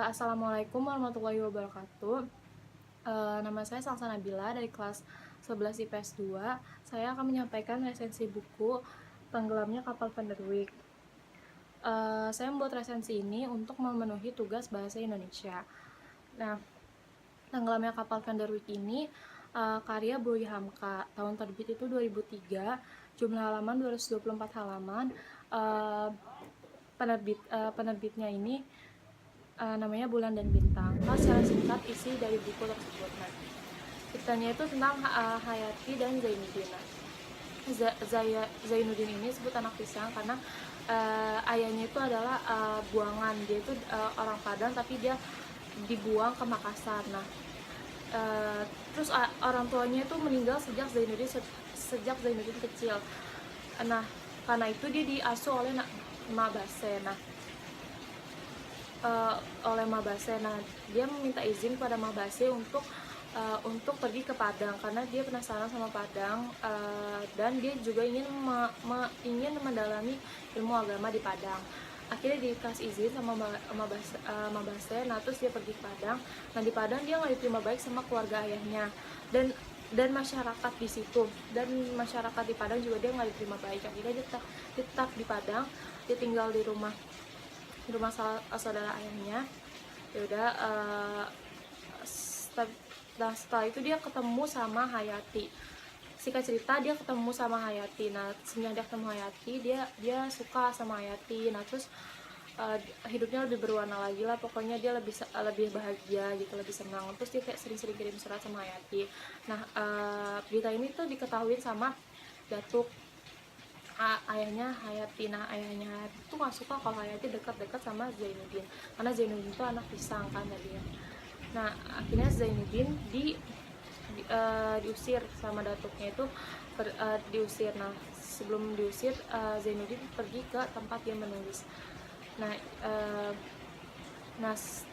Assalamualaikum warahmatullahi wabarakatuh. Nama saya Salsa Nabila dari kelas 11 IPS 2. Saya akan menyampaikan resensi buku Tenggelamnya Kapal Vanderwyk. Saya membuat resensi ini untuk memenuhi tugas bahasa Indonesia. Nah, Tenggelamnya Kapal Vanderwyk ini karya Boy Hamka. Tahun terbit itu 2003, jumlah halaman 224 halaman. Penerbitnya ini namanya Bulan dan Bintang. Secara singkat isi dari buku tersebut. Nah, ceritanya itu tentang Hayati dan Zainuddin. Zainuddin ini sebut anak pisang karena ayahnya itu adalah buangan. Dia itu orang Padang tapi dia dibuang ke Makassar. Nah, terus orang tuanya itu meninggal sejak Zainuddin kecil. Nah, karena itu dia diasuh oleh Mak Base. Oleh Mabase. Nah, dia meminta izin pada Mabase untuk pergi ke Padang karena dia penasaran sama Padang, dan dia juga ingin mendalami ilmu agama di Padang. Akhirnya dikasih izin sama Mabase. Nah, terus dia pergi ke Padang. Nah, di Padang dia nggak diterima baik sama keluarga ayahnya dan masyarakat di situ, dan masyarakat di Padang juga dia nggak diterima baik. Akhirnya dia tetap di Padang. Dia tinggal di rumah saudara ayahnya. Ya udah, setelah itu dia ketemu sama Hayati. Singkat cerita, dia ketemu sama Hayati. Nah, semenjak dia ketemu Hayati, dia suka sama Hayati. Nah, terus hidupnya lebih berwarna lagi lah. Pokoknya dia lebih bahagia gitu, lebih senang. Terus dia kayak sering-sering kirim surat sama Hayati. Nah, berita ini tuh diketahui sama Datuk, ayahnya Hayati. Nah, ayahnya Hayati tuh gak suka kalau Hayati dekat-dekat sama Zainuddin karena Zainuddin tuh anak pisang kan tadi ya. Nah, akhirnya Zainuddin diusir sama datuknya itu, diusir. Nah, sebelum diusir, Zainuddin pergi ke tempat dia menulis. Nah,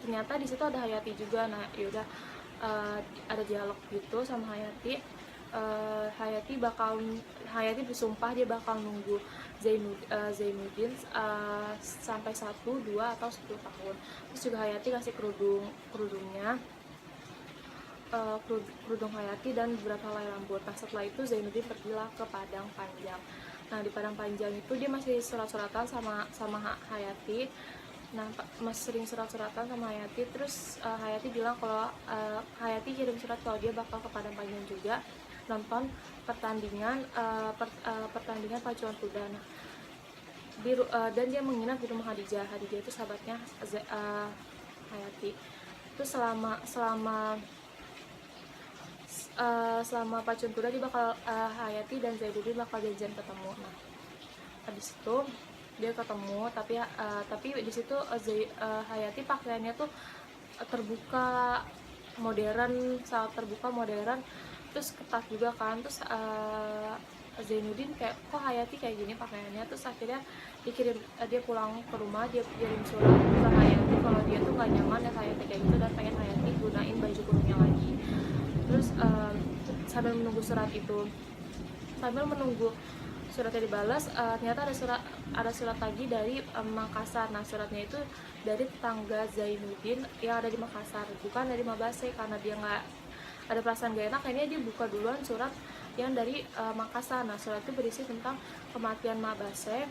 ternyata di situ ada Hayati juga. Nah, yaudah, ada dialog gitu sama Hayati. Hayati bersumpah dia bakal nunggu Zainuddin sampai 1, 2, atau 10 tahun. Terus juga Hayati kasih kerudungnya, kerudung Hayati dan beberapa helai rambut. Nah, setelah itu Zainuddin pergilah ke Padang Panjang. Nah, di Padang Panjang itu dia masih surat-suratan sama Hayati. Nah, masih sering surat-suratan sama Hayati. Terus Hayati bilang kalau Hayati kirim surat kalau dia bakal ke Padang Panjang juga nonton pertandingan pacuan kuda. Nah, dan dia menginap di rumah Hadijah. Hadijah itu sahabatnya Hayati. Itu selama pacuan kuda dia bakal Hayati dan Zainuddin bakal janjian ketemu. Nah, habis itu dia ketemu, tapi di situ Hayati pakaiannya tuh terbuka modern, sangat terbuka modern, terus ketat juga kan. Terus Zainuddin kayak, kok Hayati kayak gini pakaiannya. Terus akhirnya dia pulang ke rumah, dia kirim surat ke Hayati kalau dia tuh gak nyaman ya Hayati kayak gitu dan pengen Hayati gunain baju kurungnya lagi. Terus sambil menunggu suratnya dibalas, ternyata ada surat lagi dari Makassar. Nah, suratnya itu dari tetangga Zainuddin yang ada di Makassar, bukan dari Mabase. Karena dia nggak ada perasaan gak enak, akhirnya dia buka duluan surat yang dari Makassar. Nah, surat itu berisi tentang kematian Mabase,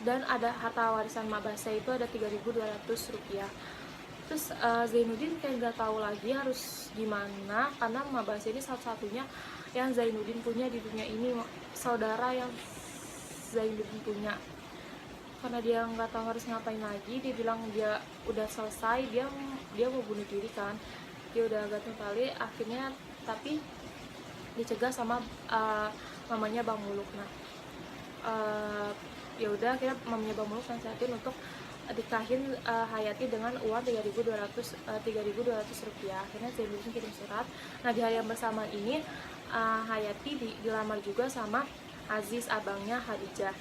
dan ada harta warisan Mabase itu ada 3.200 rupiah. Terus Zainuddin kayak nggak tahu lagi harus gimana, karena Mabase ini satu-satunya yang Zainuddin punya di dunia ini, saudara yang Zainuddin punya. Karena dia nggak tahu harus ngapain lagi, dia bilang dia udah selesai, dia mau bunuh diri kan, dia udah gantung tali. Akhirnya tapi dicegah sama mamanya Bang Muluk. Nah, ya udah, akhirnya mamanya Bang Muluk nasihatin untuk dikahin Hayati dengan uang 3.200 rupiah. Akhirnya Zainuddin kirim surat. Nah, di hari yang bersamaan ini Hayati dilamar juga sama Aziz, abangnya Hadijah.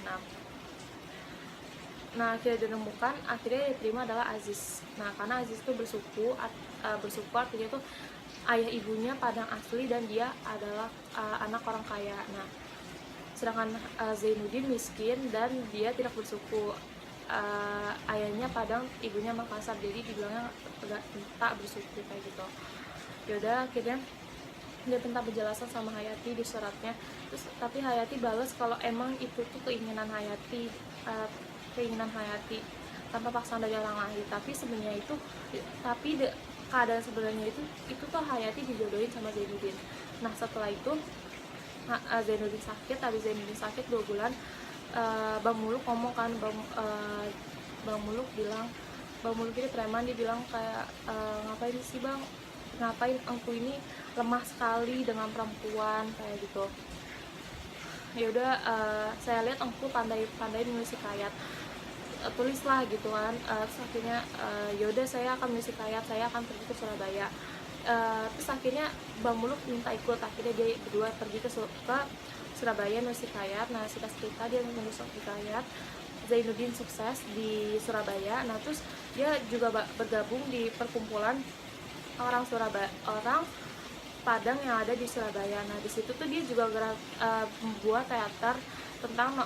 Nah, akhirnya ditemukan, akhirnya diterima adalah Aziz. Nah, karena Aziz itu bersuku artinya itu ayah ibunya Padang asli dan dia adalah anak orang kaya. Nah, sedangkan Zainuddin miskin dan dia tidak bersuku. ayahnya Padang, ibunya Makassar, jadi dibilangnya agak tak bersuku kayak gitu. Yaudah akhirnya dia minta penjelasan sama Hayati di suratnya. Terus tapi Hayati balas kalau emang itu tuh keinginan Hayati, tanpa paksaan dari orang lain. Tapi sebenarnya itu, keadaan sebenarnya itu tuh Hayati dijodohin sama Zainuddin. Nah setelah itu Zainuddin sakit, habis Zainuddin sakit 2 bulan, Bang Muluk ngomong kan, Bang Muluk bilang, Bang Muluk ini preman, dia bilang kayak, ngapain sih Bang, ngapain engku ini lemah sekali dengan perempuan kayak gitu. Ya udah, saya lihat engku pandai menulis hikayat, tulislah gitu kan. Terus akhirnya, yaudah saya akan menulis hikayat, saya akan pergi ke Surabaya. Terus akhirnya Bang Muluk minta ikut, akhirnya dia berdua pergi ke Surabaya nulis hikayat. Nah singkat cerita dia menulis hikayat, Zainuddin sukses di Surabaya. Nah terus dia juga bergabung di perkumpulan orang Padang yang ada di Surabaya. Nah di situ tuh dia juga membuat teater tentang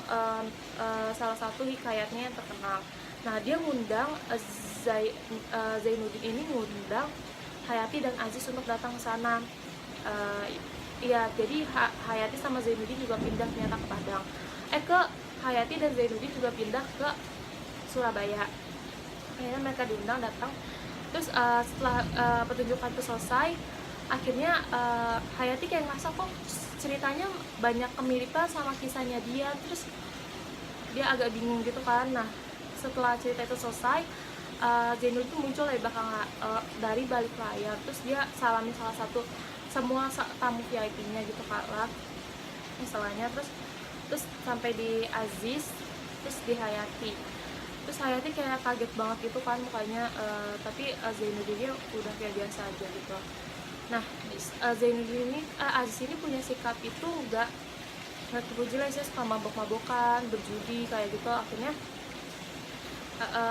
salah satu hikayatnya yang terkenal. Nah dia ngundang Zainuddin ini ngundang Hayati dan Aziz untuk datang ke sana. Iya, jadi Hayati sama Zainuddin juga pindah ternyata ke Padang. Ke Hayati dan Zainuddin juga pindah ke Surabaya. Akhirnya mereka diundang datang. Terus setelah pertunjukan itu selesai, akhirnya Hayati kayak ngerasa kok ceritanya banyak kemiripan sama kisahnya dia. Terus dia agak bingung gitu kan. Nah setelah cerita itu selesai, Zainuddin muncul dari balik layar. Terus dia salamin semua tamu VIP-nya gitu kan lah misalnya. Terus sampai di Aziz, terus di Hayati. Terus Hayati kayak kaget banget gitu kan mukanya, tapi Zainuddin udah kayak biasa aja gitu. Nah Zainuddin ini, Aziz ini punya sikap itu nggak terpuji lah sih, suka mabok-mabokan, berjudi kayak gitu.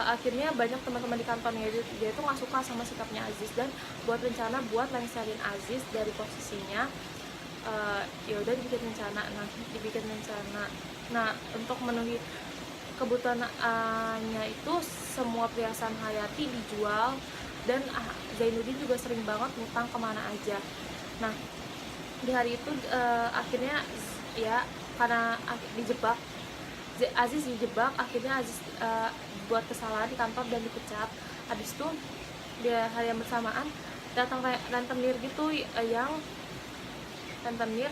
Akhirnya banyak teman-teman di kantornya dia itu nggak suka sama sikapnya Aziz, dan buat rencana buat lengserin Aziz dari posisinya. Ya udah dibikin rencana. Nah untuk memenuhi kebutuhannya itu, semua perhiasan Hayati dijual, dan Zainuddin juga sering banget ngutang kemana aja. Nah di hari itu akhirnya ya karena Aziz dijebak, akhirnya Aziz buat kesalahan di kantor dan dipecat. Habis itu dia hari yang bersamaan datang rentenir gitu, yang rentenir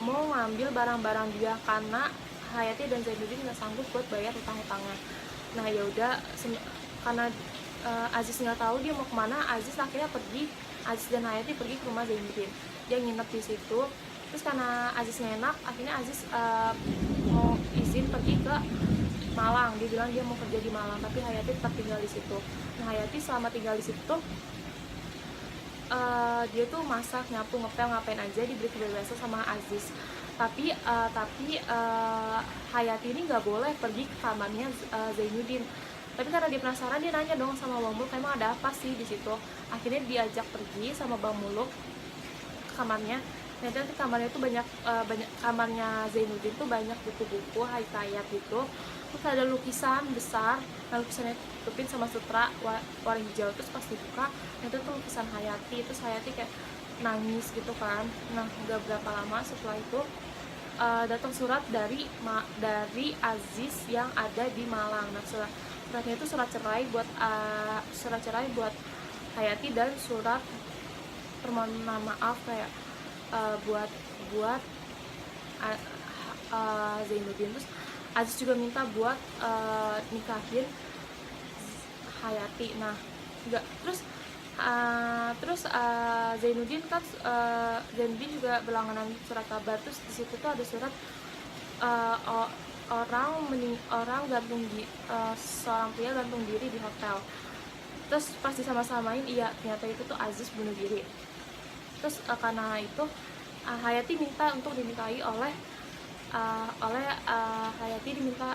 mau ngambil barang-barang dia karena Hayati dan Zainuddin nggak sanggup buat bayar utang-utangnya. Nah ya udah, karena Aziz nggak tahu dia mau kemana, Aziz dan Hayati pergi ke rumah Zainuddin. Dia nginep di situ. Terus karena Aziz nggak enak, akhirnya Aziz mau izin pergi ke Malang. Dia bilang dia mau kerja di Malang, tapi Hayati tetap tinggal di situ. Nah Hayati selama tinggal di situ, dia tuh masak, nyapu, ngepel, ngapain aja, diberi kebebasan sama Aziz. Tapi Hayati ini nggak boleh pergi ke kamarnya Zainuddin. Tapi karena dia penasaran, dia nanya dong sama Bang Muluk, emang ada apa sih di situ. Akhirnya diajak pergi sama Bang Muluk ke kamarnya. Ternyata di kamarnya itu banyak kamarnya Zainuddin tuh banyak buku-buku hikayat gitu. Terus ada lukisan besar, nah lukisannya tutupin sama sutra warna hijau. Terus pas dibuka, itu tuh lukisan Hayati. Terus Hayati kayak nangis gitu kan. Nah nggak berapa lama setelah itu datang surat dari Aziz yang ada di Malang. Nah suratnya itu surat cerai buat Hayati, dan surat permohonan maaf kayak buat Zainuddin. Terus Aziz juga minta buat nikahin Hayati. Nah enggak, terus Zainuddin Zainuddin juga berlangganan surat kabar. Terus di situ tuh ada surat seorang pria gantung diri di hotel. Terus pas disama-samain, iya ternyata itu tuh Aziz bunuh diri. Terus karena itu Hayati minta untuk dinikahi oleh Hayati diminta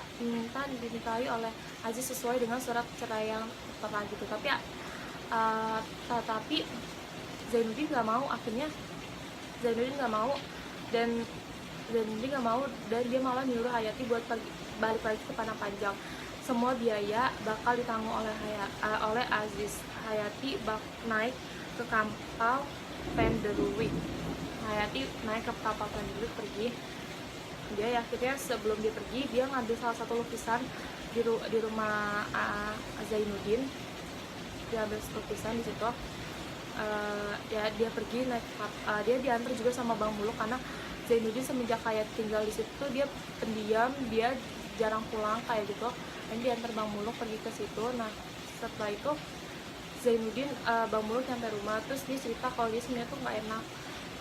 dinikahi oleh Aziz sesuai dengan surat cerai yang pernah gitu. Tapi Zainuddin nggak mau. Akhirnya Zainuddin nggak mau, dan dia malah nyuruh Hayati buat balik lagi ke Padang Panjang. semua biaya bakal ditanggung oleh Aziz. Hayati naik ke kapal Vanderwyck. Hayati naik ke kapal Vanderwyck pergi. Dia akhirnya sebelum dia pergi, dia ngambil salah satu lukisan di rumah Zainuddin. Dia ambil lukisan di situ. Ya dia pergi naik dia diantar juga sama Bang Muluk, karena Zainuddin semenjak Hayati tinggal di situ dia pendiam, dia jarang pulang kayak gitu. Dan diantar Bang Muluk pergi ke situ. Nah setelah itu Zainuddin Bang Muluk nyampe rumah, terus dia cerita kalau dia sebenarnya tuh nggak enak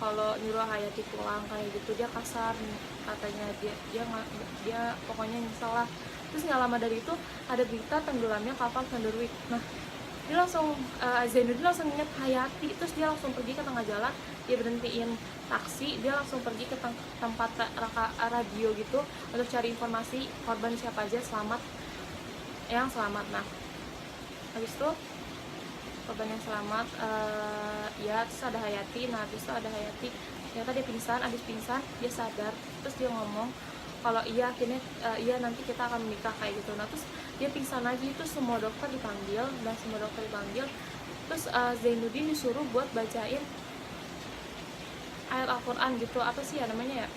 kalau nyuruh Hayati pulang kayak gitu, dia kasar katanya, dia pokoknya nyesel lah. Terus nggak lama dari itu ada berita tenggelamnya kapal Vanderwyck. Nah dia langsung Zainuddin langsung ingat Hayati, terus dia langsung pergi ke tengah jalan, dia berhentiin taksi, dia langsung pergi ke tempat radio gitu untuk cari informasi korban siapa aja yang selamat. Nah habis itu korban yang selamat ya terus ada Hayati. Nah habis itu ada Hayati, ternyata dia pingsan. Habis pingsan dia sadar, terus dia ngomong kalau iya akhirnya iya nanti kita akan menikah kayak gitu. Nah terus dia pingsan lagi, terus semua dokter dipanggil, terus Zainuddin disuruh buat bacain ayat Al-Quran gitu, apa sih ya namanya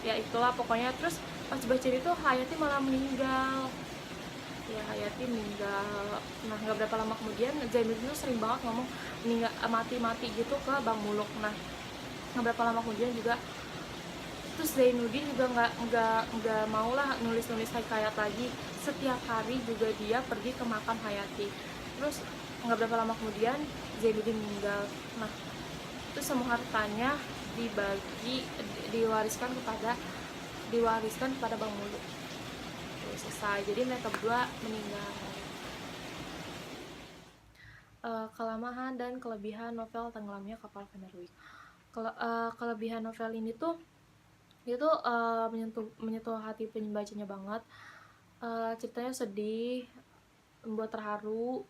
ya itulah pokoknya. Terus pas baca itu Hayati malah meninggal. Ya Hayati meninggal. Nah nggak berapa lama kemudian Zainuddin tuh sering banget ngomong meninggal, mati gitu ke Bang Muluk. Nah nggak berapa lama kemudian juga terus Zainuddin juga nggak mau lah nulis hikayat lagi. Setiap hari juga dia pergi ke makam Hayati. Terus nggak berapa lama kemudian Zainuddin meninggal. Nah terus semua hartanya diwariskan kepada Bang Muluk. Selesai, jadi mereka berdua meninggal. Kelemahan dan kelebihan novel Tenggelamnya Kapal Vanderwyck. Kelebihan novel ini tuh dia tuh menyentuh hati pembacanya banget. Ceritanya sedih, membuat terharu,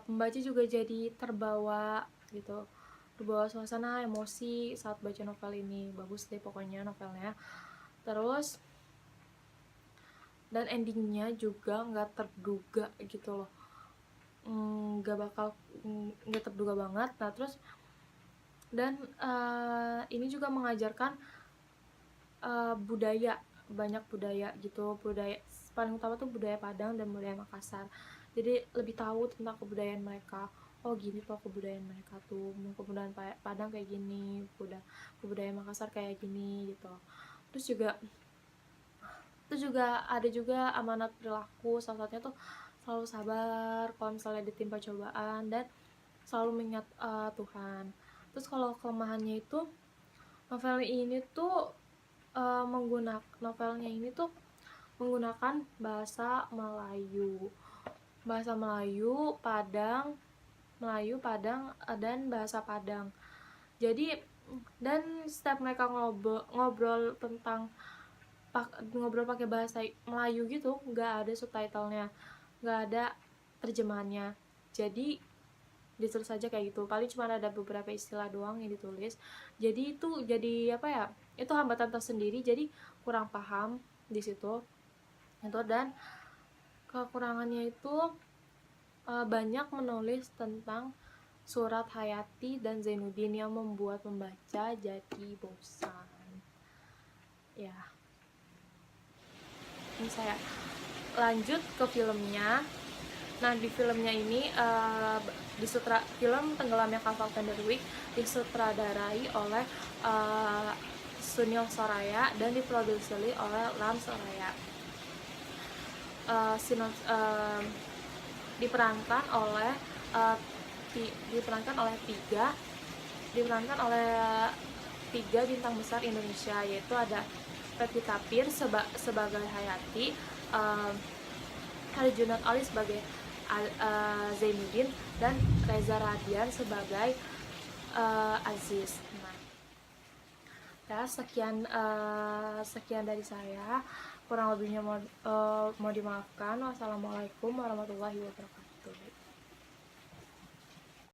pembaca juga jadi terbawa gitu, terbawa suasana emosi saat baca novel ini. Bagus deh pokoknya novelnya. Terus dan endingnya juga nggak terduga gitu loh, nggak terduga banget. Nah terus dan ini juga mengajarkan banyak budaya gitu, budaya paling utama tuh budaya Padang dan budaya Makassar. Jadi lebih tahu tentang kebudayaan mereka. Oh gini tuh kebudayaan mereka tuh, kebudayaan Padang kayak gini, kebudayaan Makassar kayak gini gitu. Terus juga ada juga amanat perilaku, salah satunya tuh selalu sabar kalau misalnya ditimpa cobaan dan selalu mengingat Tuhan. Terus kalau kelemahannya itu novelnya ini tuh menggunakan bahasa Padang dan bahasa Padang. Jadi dan setiap mereka ngobrol pakai bahasa Melayu gitu, nggak ada subtitlenya, nggak ada terjemahannya. Jadi ditulis aja kayak gitu, paling cuma ada beberapa istilah doang yang ditulis. Jadi itu jadi apa ya, itu hambatan tersendiri, jadi kurang paham di situ itu. Dan kekurangannya itu banyak menulis tentang surat Hayati dan Zainuddin yang membuat membaca jadi bosan. Ya, ini saya lanjut ke filmnya. Nah di filmnya ini film Tenggelamnya Kapal Vanderwyck disutradarai oleh Sunil Soraya dan diproduksi oleh Lam Soraya. Diperankan oleh tiga bintang besar Indonesia, yaitu ada Pevita Pierce sebagai Hayati, Herjunot Ali sebagai Zainuddin, dan Reza Radian sebagai Aziz. Nah, ya sekian dari saya, kurang lebihnya mau dimaafkan. Wassalamualaikum warahmatullahi wabarakatuh.